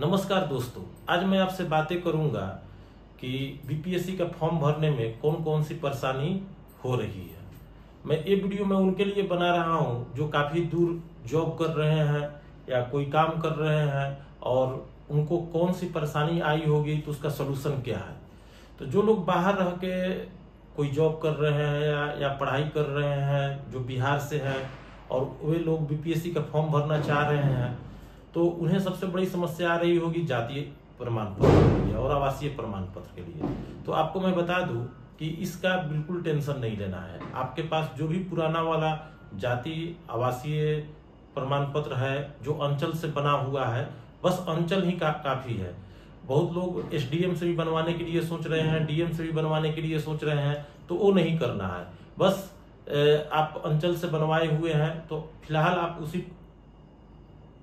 नमस्कार दोस्तों, आज मैं आपसे बातें करूंगा कि बीपीएससी का फॉर्म भरने में कौन कौन सी परेशानी हो रही है। मैं ये वीडियो में उनके लिए बना रहा हूं जो काफ़ी दूर जॉब कर रहे हैं या कोई काम कर रहे हैं और उनको कौन सी परेशानी आई होगी तो उसका सलूशन क्या है। तो जो लोग बाहर रह के कोई जॉब कर रहे हैं या पढ़ाई कर रहे हैं जो बिहार से हैं और वे लोग बीपीएससी का फॉर्म भरना चाह रहे हैं तो उन्हें सबसे बड़ी समस्या आ रही होगी जातीय प्रमाण पत्र के लिए और आवासीय प्रमाण पत्र के लिए। तो आपको मैं बता दूं कि इसका बिल्कुल टेंशन नहीं लेना है। आपके पास जो भी पुराना वाला जातीय आवासीय प्रमाण पत्र है जो अंचल से बना हुआ है, बस अंचल ही काफी है। बहुत लोग एसडीएम से भी बनवाने के लिए सोच रहे हैं, डीएम से भी बनवाने के लिए सोच रहे हैं, तो वो नहीं करना है। बस आप अंचल से बनवाए हुए हैं तो फिलहाल आप उसी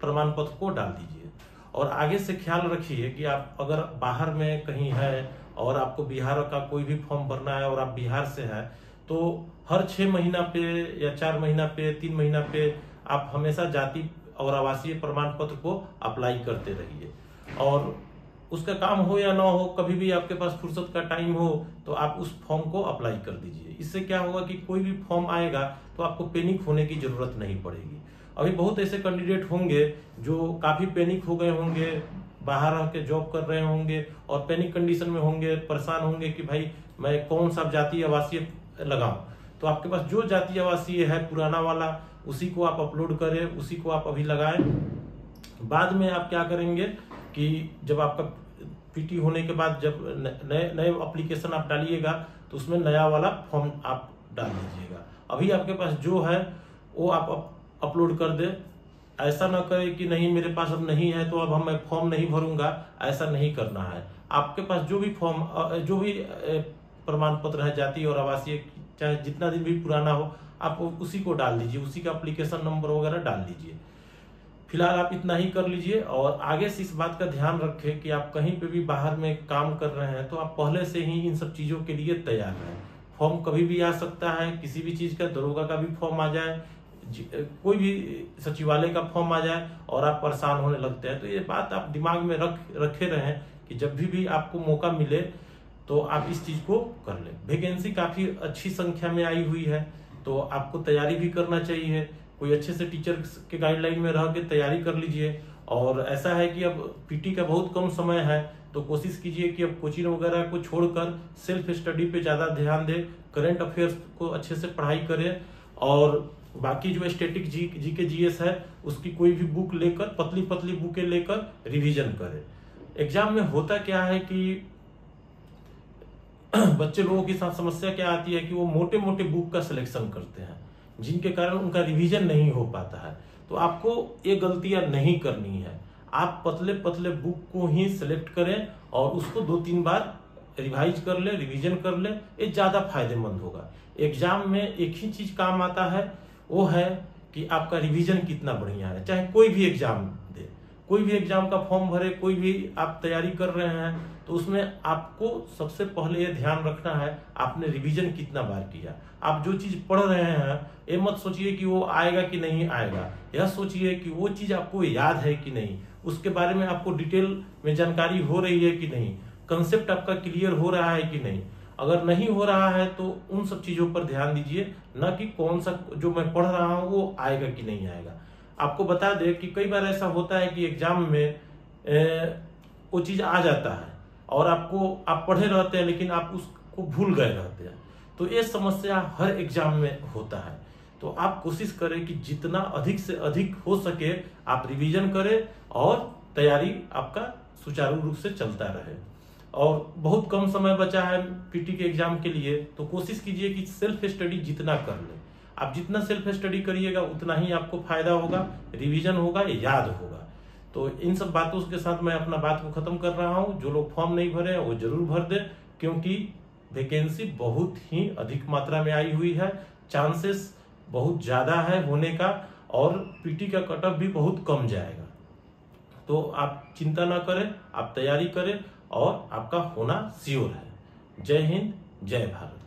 प्रमाण पत्र को डाल दीजिए और आगे से ख्याल रखिए कि आप अगर बाहर में कहीं है और आपको बिहार का कोई भी फॉर्म भरना है और आप बिहार से हैं तो हर 6 महीना पे या 4 महीना पे 3 महीना पे आप हमेशा जाति और आवासीय प्रमाण पत्र को अप्लाई करते रहिए। और उसका काम हो या ना हो, कभी भी आपके पास फुर्सत का टाइम हो तो आप उस फॉर्म को अप्लाई कर दीजिए। इससे क्या होगा कि कोई भी फॉर्म आएगा तो आपको पैनिक होने की जरूरत नहीं पड़ेगी। अभी बहुत ऐसे कैंडिडेट होंगे जो काफी पैनिक हो गए होंगे, बाहर रह के जॉब कर रहे होंगे और पैनिक कंडीशन में होंगे, परेशान होंगे कि भाई मैं कौन सा जातीय आवासीय लगाऊं। तो आपके पास जो जातीय आवासीय है पुराना वाला उसी को आप अपलोड करें, उसी को आप अभी लगाएं। बाद में आप क्या करेंगे कि जब आपका पीटी होने के बाद जब नए एप्लीकेशन आप डालिएगा तो उसमें नया वाला फॉर्म आप डाल दीजिएगा। अभी आपके पास जो है वो आप अपलोड कर दे। ऐसा ना करे कि नहीं मेरे पास अब नहीं है तो अब मैं फॉर्म नहीं भरूंगा, ऐसा नहीं करना है। आपके पास जो भी फॉर्म जो भी प्रमाण पत्र है जातीय और आवासीय, चाहे जितना दिन भी पुराना हो, आप उसी को डाल दीजिए, उसी का एप्लीकेशन नंबर वगैरह डाल दीजिए। फिलहाल आप इतना ही कर लीजिए और आगे से इस बात का ध्यान रखें कि आप कहीं पे भी बाहर में काम कर रहे हैं तो आप पहले से ही इन सब चीजों के लिए तैयार रहें। फॉर्म कभी भी आ सकता है, किसी भी चीज का, दरोगा का भी फॉर्म आ जाए, कोई भी सचिवालय का फॉर्म आ जाए और आप परेशान होने लगते हैं। तो ये बात आप दिमाग में रखे रहें कि जब भी आपको मौका मिले तो आप इस चीज को कर लें। वैकेंसी काफी अच्छी संख्या में आई हुई है तो आपको तैयारी भी करना चाहिए। कोई अच्छे से टीचर के गाइडलाइन में रह के तैयारी कर लीजिए। और ऐसा है कि अब पीटी का बहुत कम समय है तो कोशिश कीजिए कि अब कोचिंग वगैरह को छोड़कर सेल्फ स्टडी पे ज्यादा ध्यान दें, करंट अफेयर्स को अच्छे से पढ़ाई करें और बाकी जो स्टैटिक जीके जीएस है उसकी कोई भी बुक लेकर, पतली पतली बुकें लेकर रिवीजन करें। एग्जाम में होता क्या है कि बच्चे लोगों के साथ समस्या क्या आती है कि वो मोटे मोटे बुक का सिलेक्शन करते हैं जिनके कारण उनका रिवीजन नहीं हो पाता है। तो आपको ये गलतियां नहीं करनी है। आप पतले पतले बुक को ही सिलेक्ट करें और उसको 2-3 बार रिवाइज कर ले, रिवीजन कर ले, ये ज्यादा फायदेमंद होगा। एग्जाम में एक ही चीज काम आता है, वो है कि आपका रिवीजन कितना बढ़िया है। चाहे कोई भी एग्जाम दे, कोई भी एग्जाम का फॉर्म भरे, कोई भी आप तैयारी कर रहे हैं तो उसमें आपको सबसे पहले ये ध्यान रखना है आपने रिवीजन कितना बार किया। आप जो चीज पढ़ रहे हैं ये मत सोचिए कि वो आएगा कि नहीं आएगा, यह सोचिए कि वो चीज आपको याद है कि नहीं, उसके बारे में आपको डिटेल में जानकारी हो रही है कि नहीं, कंसेप्ट आपका क्लियर हो रहा है कि नहीं। अगर नहीं हो रहा है तो उन सब चीजों पर ध्यान दीजिए, न कि कौन सा जो मैं पढ़ रहा हूं वो आएगा कि नहीं आएगा। आपको बता दें कि कई बार ऐसा होता है कि एग्जाम में वो चीज आ जाता है और आप पढ़े रहते हैं लेकिन आप उसको भूल गए रहते हैं। तो ये समस्या हर एग्जाम में होता है। तो आप कोशिश करें कि जितना अधिक से अधिक हो सके आप रिवीजन करें और तैयारी आपका सुचारू रूप से चलता रहे। और बहुत कम समय बचा है पीटी के एग्जाम के लिए तो कोशिश कीजिए कि सेल्फ स्टडी जितना कर ले। आप जितना सेल्फ स्टडी करिएगा उतना ही आपको फायदा होगा, रिवीजन होगा, याद होगा। तो इन सब बातों के साथ मैं अपना बात को खत्म कर रहा हूं। जो लोग फॉर्म नहीं भरे हैं वो जरूर भर दें क्योंकि वैकेंसी बहुत ही अधिक मात्रा में आई हुई है, चांसेस बहुत ज्यादा है होने का और पीटी का कट ऑफ भी बहुत कम जाएगा। तो आप चिंता ना करें, आप तैयारी करें और आपका होना श्योर है। जय हिंद, जय भारत।